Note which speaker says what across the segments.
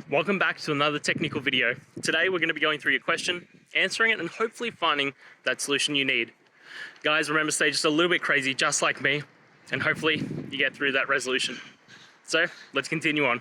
Speaker 1: Welcome back to another technical video. Today we're going to be going through your question, answering it, and hopefully finding that solution you need. Guys, remember, stay just a little bit crazy, just like me, and hopefully you get through that resolution. So let's continue on.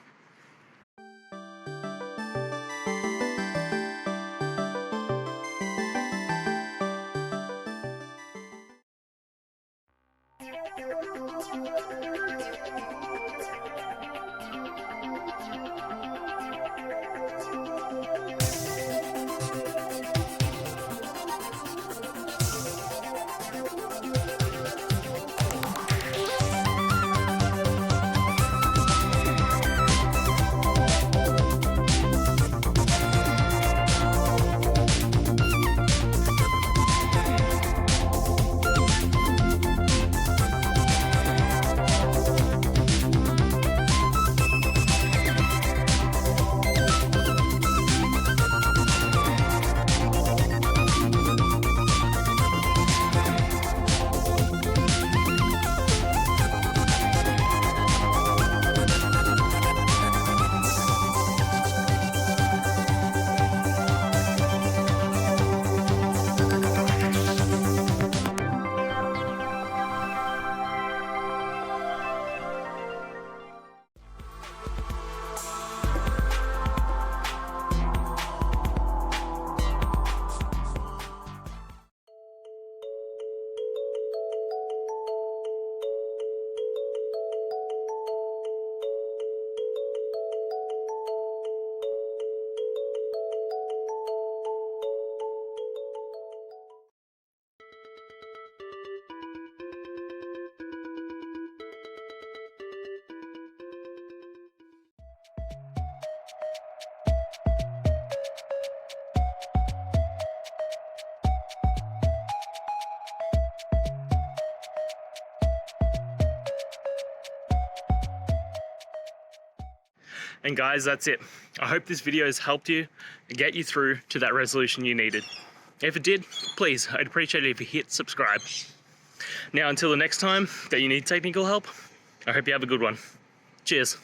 Speaker 1: And guys, that's it. I hope this video has helped you and get you through to that resolution you needed. If it did, please, I'd appreciate it if you hit subscribe. Now, until the next time that you need technical help, I hope you have a good one. Cheers.